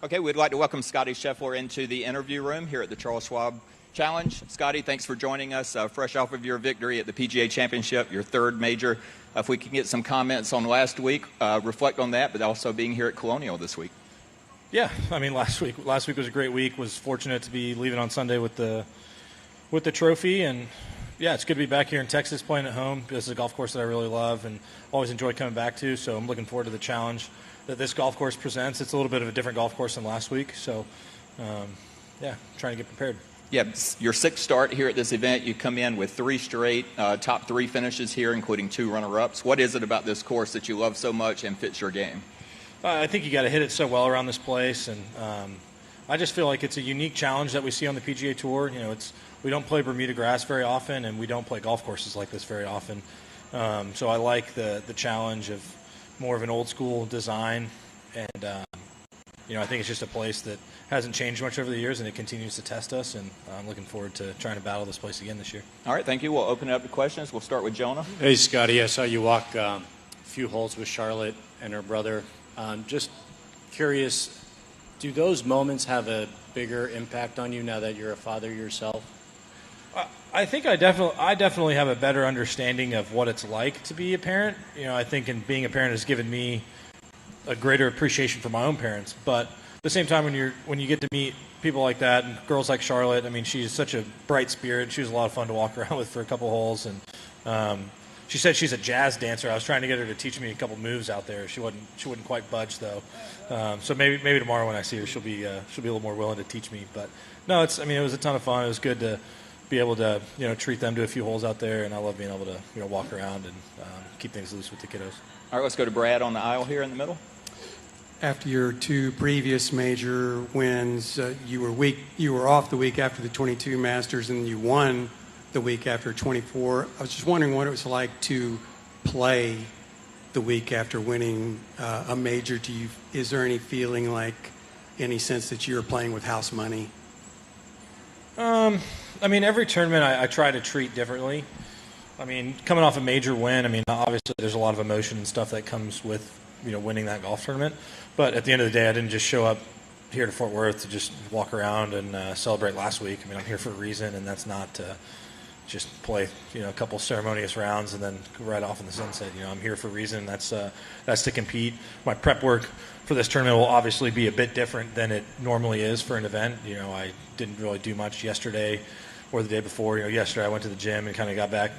Okay, we'd like to welcome Scottie Scheffler into the interview room here at the Charles Schwab Challenge. Scottie, thanks for joining us fresh off of your victory at the PGA Championship, your third major. If we can get some comments on last week, reflect on that, but also being here at Colonial this week. Yeah, I mean, last week was a great week. Was fortunate to be leaving on Sunday with the trophy, and yeah, it's good to be back here in Texas playing at home. This is a golf course that I really love and always enjoy coming back to, so I'm looking forward to the challenge that this golf course presents. It's a little bit of a different golf course than last week, so yeah, trying to get prepared. Yeah, your sixth start here at this event. You come in with three straight top three finishes here, including two runner-ups. What is it about this course that you love so much and fits your game? I think you got to hit it so well around this place, and I just feel like it's a unique challenge that we see on the PGA Tour. You know, we don't play Bermuda grass very often, and we don't play golf courses like this very often. So I like the challenge of more of an old school design, and you know, I think it's just a place that hasn't changed much over the years, and it continues to test us, and I'm looking forward to trying to battle this place again this year. All right, thank you. We'll open it up to questions. We'll start with Jonah. Hey, Scottie, I saw you walk a few holes with Charlotte and her brother. Just curious, do those moments have a bigger impact on you now that you're a father yourself? I think I definitely have a better understanding of what it's like to be a parent. You know, I think being a parent has given me a greater appreciation for my own parents. But at the same time, when you get to meet people like that and girls like Charlotte, I mean, she's such a bright spirit. She was a lot of fun to walk around with for a couple holes, and she said she's a jazz dancer. I was trying to get her to teach me a couple moves out there. She wouldn't quite budge though. So maybe tomorrow when I see her, she'll be a little more willing to teach me. But no, it was a ton of fun. It was good to be able to treat them to a few holes out there, and I love being able to walk around and keep things loose with the kiddos. All right, let's go to Brad on the aisle here in the middle. After your two previous major wins, you were off the week after the 22 Masters, and you won the week after 24. I was just wondering what it was like to play the week after winning a major. Is there any feeling like, any sense that you're playing with house money? I mean, every tournament I try to treat differently. I mean, coming off a major win, I mean, obviously there's a lot of emotion and stuff that comes with, winning that golf tournament. But at the end of the day, I didn't just show up here to Fort Worth to just walk around and celebrate last week. I mean, I'm here for a reason, and that's not to just play, a couple ceremonious rounds and then right off in the sunset. I'm here for a reason. That's to compete. My prep work for this tournament will obviously be a bit different than it normally is for an event. I didn't really do much yesterday or the day before. Yesterday I went to the gym and kind of got back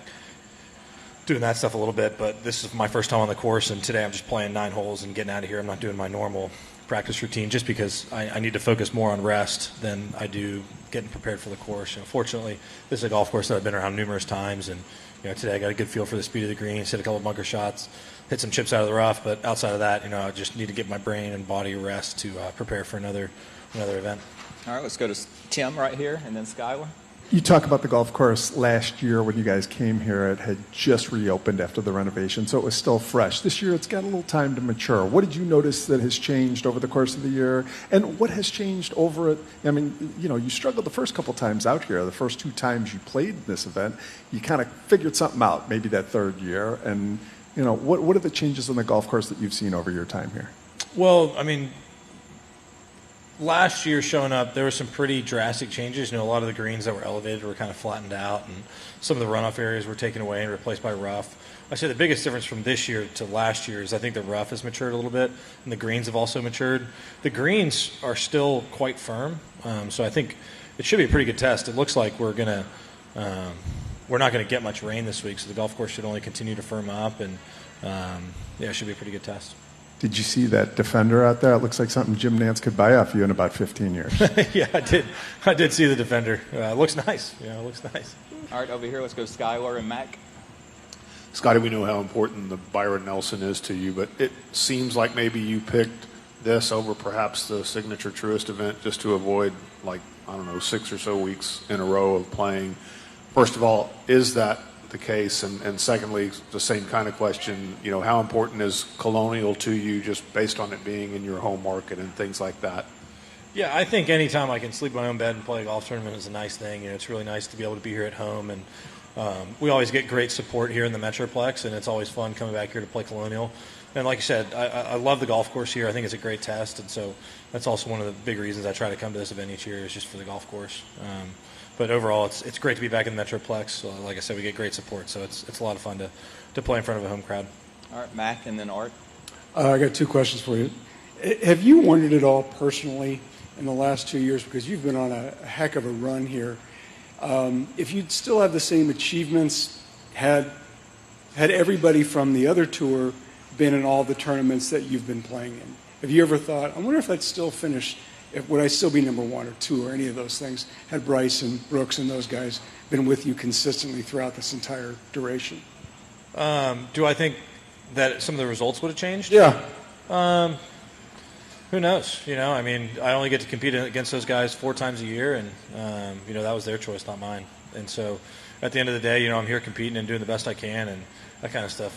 doing that stuff a little bit, but this is my first time on the course, and today I'm just playing 9 holes and getting out of here. I'm not doing my normal practice routine just because I need to focus more on rest than I do getting prepared for the course. Fortunately, this is a golf course that I've been around numerous times, and today I got a good feel for the speed of the greens, hit a couple of bunker shots, hit some chips out of the rough, but outside of that, I just need to get my brain and body rest to prepare for another event. All right, let's go to Tim right here, and then Skylar. You talk about the golf course last year when you guys came here. It had just reopened after the renovation, so it was still fresh. This year, it's got a little time to mature. What did you notice that has changed over the course of the year? And what has changed over it? I mean, you struggled the first couple times out here. The first 2 times you played this event, you kind of figured something out, maybe that third year. And, what are the changes on the golf course that you've seen over your time here? Well, I mean, last year showing up, there were some pretty drastic changes. A lot of the greens that were elevated were kind of flattened out, and some of the runoff areas were taken away and replaced by rough. I say the biggest difference from this year to last year is I think the rough has matured a little bit, and the greens have also matured. The greens are still quite firm, so I think it should be a pretty good test. It looks like we're not going to get much rain this week, so the golf course should only continue to firm up, and it should be a pretty good test. Did you see that Defender out there? It looks like something Jim Nantz could buy off you in about 15 years. Yeah, I did. I did see the Defender. It looks nice. It looks nice. All right, over here, let's go Skylar and Mac. Scottie, we know how important the Byron Nelson is to you, but it seems like maybe you picked this over perhaps the Signature Truist event just to avoid, 6 or so weeks in a row of playing. First of all, is that the case? And secondly, the same kind of question, how important is Colonial to you just based on it being in your home market and things like that? Yeah, I think anytime I can sleep in my own bed and play a golf tournament is a nice thing. It's really nice to be able to be here at home, and we always get great support here in the Metroplex, and it's always fun coming back here to play Colonial. And like you said, I love the golf course here. I think it's a great test, and so that's also one of the big reasons I try to come to this event each year is just for the golf course. But overall, it's great to be back in the Metroplex. So like I said, we get great support, so it's a lot of fun to play in front of a home crowd. All right, Mac, and then Art. I got two questions for you. Have you wondered at all personally in the last 2 years, because you've been on a heck of a run here, if you'd still have the same achievements had everybody from the other tour been in all the tournaments that you've been playing in? Have you ever thought, I wonder if I'd still finish, would I still be number 1 or 2 or any of those things, had Bryce and Brooks and those guys been with you consistently throughout this entire duration? Do I think that some of the results would have changed? Yeah. Who knows? I mean, I only get to compete against those guys 4 times a year, and that was their choice, not mine. And so, at the end of the day, I'm here competing and doing the best I can, and that kind of stuff.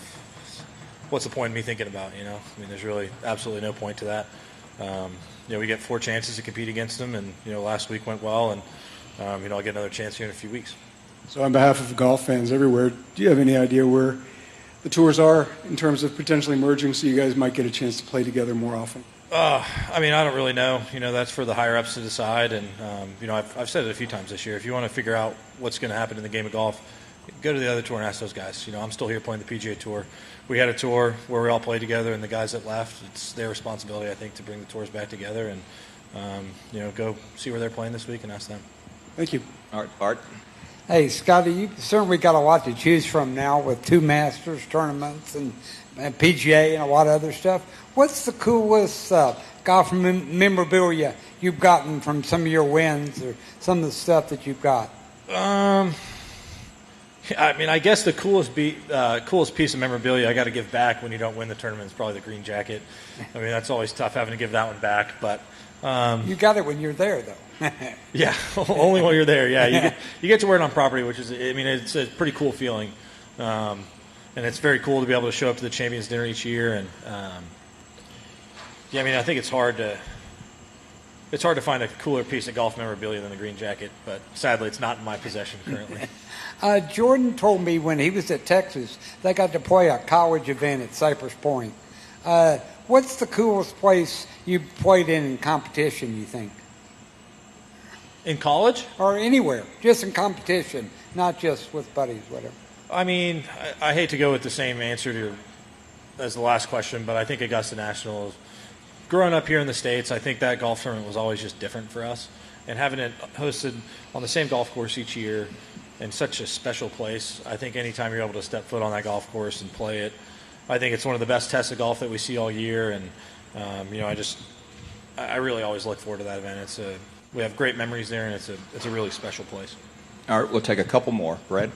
What's the point of me thinking about? I mean, there's really absolutely no point to that. We get 4 chances to compete against them, and last week went well, and I'll get another chance here in a few weeks. So, on behalf of golf fans everywhere, do you have any idea where the tours are in terms of potentially merging, so you guys might get a chance to play together more often? I mean, I don't really know. That's for the higher ups to decide. And I've said it a few times this year. If you want to figure out what's going to happen in the game of golf, go to the other tour and ask those guys. I'm still here playing the PGA Tour. We had a tour where we all played together, and the guys that left, it's their responsibility, I think, to bring the tours back together and go see where they're playing this week and ask them. Thank you. All right, Art. Hey, Scottie, you certainly got a lot to choose from now with 2 Masters tournaments and PGA and a lot of other stuff. What's the coolest golf memorabilia you've gotten from some of your wins or some of the stuff that you've got? I mean, I guess the coolest piece of memorabilia I got to give back when you don't win the tournament is probably the green jacket. I mean, that's always tough having to give that one back, but you got it when you're there, though. Yeah, only while you're there. Yeah, you get to wear it on property, which is, I mean, it's a pretty cool feeling, and it's very cool to be able to show up to the Champions Dinner each year. And I mean, I think it's hard to find a cooler piece of golf memorabilia than the green jacket, but sadly, it's not in my possession currently. Jordan told me when he was at Texas, they got to play a college event at Cypress Point. What's the coolest place you played in competition, you think? In college? Or anywhere, just in competition, not just with buddies, whatever. I mean, I hate to go with the same answer as the last question, but I think Augusta National, growing up here in the States, I think that golf tournament was always just different for us. And having it hosted on the same golf course each year in such a special place, I think anytime you're able to step foot on that golf course and play it, I think it's one of the best tests of golf that we see all year. And, I really always look forward to that event. We have great memories there, and it's a really special place. All right, we'll take a couple more. Brad?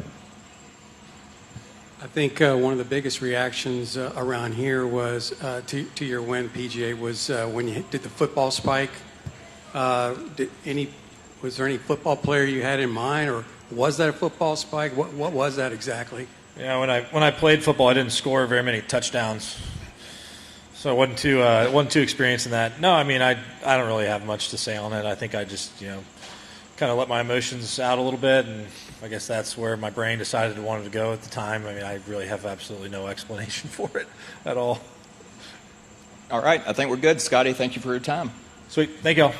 I think one of the biggest reactions around here was to your win, PGA, was when you did the football spike. Was there any football player you had in mind, or was that a football spike? What was that exactly? Yeah, when I played football, I didn't score very many touchdowns, so I wasn't too experienced in that. No, I mean I don't really have much to say on it. I think I just kind of let my emotions out a little bit, and I guess that's where my brain decided it wanted to go at the time. I mean, I really have absolutely no explanation for it at all. All right, I think we're good. Scottie, thank you for your time. Sweet. Thank you all.